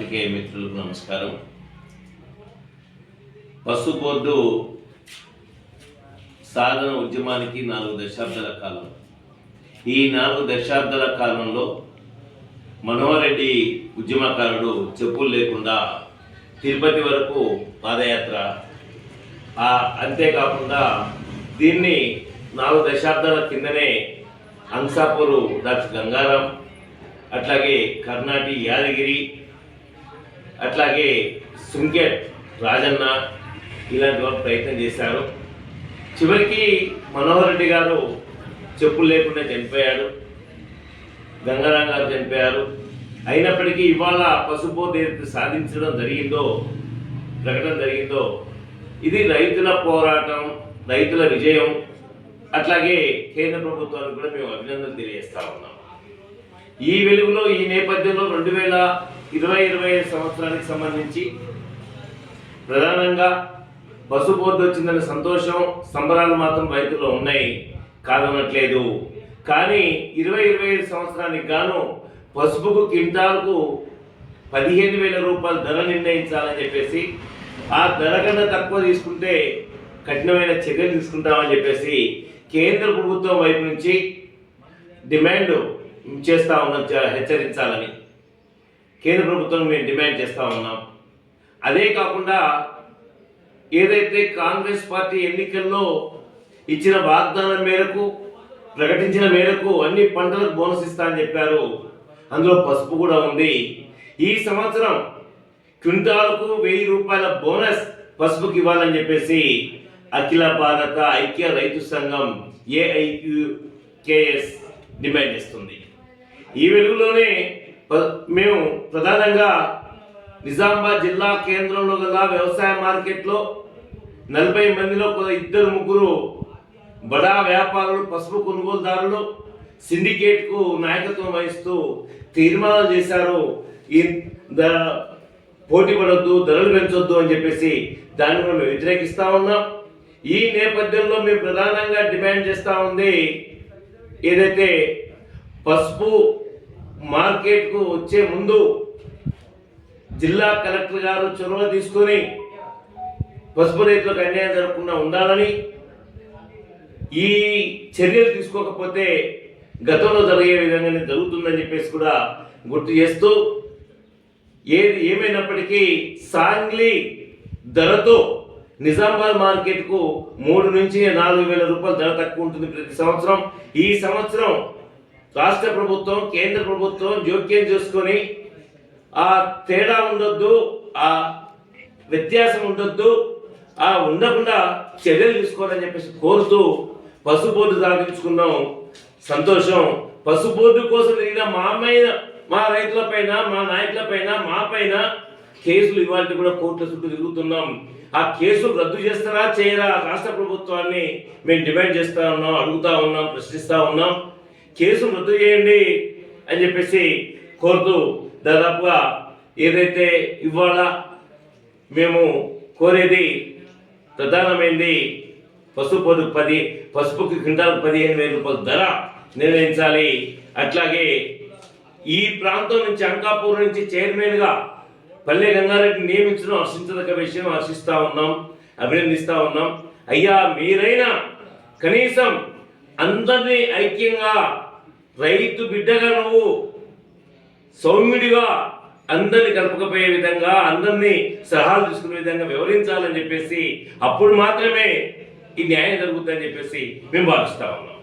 పాత్రికేయ మిత్రులకు నమస్కారం. పసుపు బోర్డు సాధన ఉద్యమానికి 4 దశాబ్దాల కాలం. ఈ 4 దశాబ్దాల కాలంలో మనోహర్ రెడ్డి ఉద్యమకారుడు చెప్పులు లేకుండా తిరుపతి వరకు పాదయాత్ర, అంతేకాకుండా దీన్ని 4 దశాబ్దాల కిందనే అంసాపూరు డాక్టర్ గంగారాం, అట్లాగే కర్ణాటి యాదగిరి, అట్లాగే సుంకెట్ రాజన్న ఇలాంటి వారు ప్రయత్నం చేశారు. చివరికి మనోహర్ రెడ్డి గారు చెప్పులు లేకుండా చనిపోయాడు, గంగారాం గారు చనిపోయారు. అయినప్పటికీ ఇవాళ పసుపు సాధించడం జరిగిందో, ప్రకటన జరిగిందో, ఇది రైతుల పోరాటం, రైతుల విజయం. అట్లాగే కేంద్ర ప్రభుత్వానికి కూడా మేము అభినందనలు తెలియజేస్తా ఉన్నాం. ఈ వెలుగులో, ఈ నేపథ్యంలో 2020-21 సంవత్సరానికి సంబంధించి ప్రధానంగా పసుపు బోర్డు వచ్చిందనే సంతోషం, సంబరాలు మాత్రం రైతుల్లో ఉన్నాయి, కాదనట్లేదు. కానీ 2025 సంవత్సరానికి గాను పసుపుకు క్వింటాల్కు 15,000 రూపాయలు ధర నిర్ణయించాలని చెప్పేసి, ఆ ధర కన్నా తక్కువ తీసుకుంటే కఠినమైన చర్యలు తీసుకుంటామని చెప్పేసి కేంద్ర ప్రభుత్వం వైపు నుంచి డిమాండ్ చేస్తూ ఉన్నాం. హెచ్చరించాలని కేంద్ర ప్రభుత్వం మేము డిమాండ్ చేస్తూ ఉన్నాం. అదే కాకుండా ఏదైతే కాంగ్రెస్ పార్టీ ఎన్నికల్లో ఇచ్చిన వాగ్దానం మేరకు, ప్రకటించిన మేరకు అన్ని పంటలకు బోనస్ ఇస్తా అని చెప్పారు. అందులో పసుపు కూడా ఉంది. ఈ సంవత్సరం క్వింటాల్కు 1,000 రూపాయల బోనస్ పసుపుకి ఇవ్వాలని చెప్పేసి అఖిల భారత ఐక్య రైతు సంఘం AIQKS డిమాండ్ చేస్తుంది. ఈ వెలుగులోనే మేము ప్రధానంగా నిజామాబాద్ జిల్లా కేంద్రంలో గల వ్యవసాయ మార్కెట్లో 40 మందిలో 2-3 బడా వ్యాపారులు, పసుపు కొనుగోలుదారులు సిండికేట్కు నాయకత్వం వహిస్తూ తీర్మానాలు చేశారు. ఈ పోటీ పడొద్దు, ధరలు పెంచొద్దు అని చెప్పేసి దాన్ని మేము వ్యతిరేకిస్తూ ఉన్నాం. ఈ నేపథ్యంలో మేము ప్రధానంగా డిమాండ్ చేస్తూ ఉంది, ఏదైతే పసుపు మార్కెట్కు వచ్చే ముందు జిల్లా కలెక్టర్ గారు చొరవ తీసుకొని పసుపు రైతులకు అన్యాయం జరగకుండా ఉండాలని, ఈ చర్యలు తీసుకోకపోతే గతంలో జరిగే విధంగానే జరుగుతుందని చెప్పేసి కూడా గుర్తు చేస్తూ, ఏమైనప్పటికీ సాంగ్లీ ధరతో నిజామాబాద్ మార్కెట్కు 3,000 నుంచి 4,000 రూపాయల ధర తక్కువ ఉంటుంది ప్రతి సంవత్సరం. ఈ సంవత్సరం రాష్ట్ర ప్రభుత్వం, కేంద్ర ప్రభుత్వం జోక్యం చేసుకొని ఆ తేడా ఉండొద్దు, ఆ వ్యత్యాసం ఉండొద్దు, ఉండకుండా చర్యలు తీసుకోవాలని చెప్పేసి కోరుతూ పసుపు బోర్డు సాధించుకున్నాం. సంతోషం. పసుపు బోర్డు కోసం తిరిగిన మా రైతుల పైన, మా నాయకుల పైన, మా పైన కేసులు ఇవాళ కూడా కోర్టుల చుట్టూ తిరుగుతున్నాం. ఆ కేసులు రద్దు చేస్తారా చేయరా రాష్ట్ర ప్రభుత్వాన్ని మేము డిమాండ్ చేస్తూ ఉన్నాం, అడుగుతా ఉన్నాం, ప్రశ్నిస్తూ ఉన్నాం. కేసులు రద్దు చేయండి అని చెప్పేసి కోరుతూ, దాదాపుగా ఏదైతే ఇవాళ మేము కోరేది ప్రధానమైంది పసుపుకి క్వింటాల్కు 15,000 రూపాయల ధర నిర్ణయించాలి. అట్లాగే ఈ ప్రాంతం నుంచి, అంకాపూర్ నుంచి చైర్మన్గా పల్లె గంగారెడ్డి నియమించడం హర్షించదగ్గ విషయం. హర్షిస్తూ ఉన్నాం, అభినందిస్తూ ఉన్నాం. అయ్యా, మీరైనా కనీసం అందరినీ ఐక్యంగా, రైతు బిడ్డగా నువ్వు సౌమ్యుడిగా అందరినీ కలుపుకపోయే విధంగా, అందరినీ సలహాలు తీసుకునే విధంగా వివరించాలని చెప్పేసి, అప్పుడు మాత్రమే ఈ న్యాయం జరుగుతుందని చెప్పేసి మేము భావిస్తా ఉన్నాం.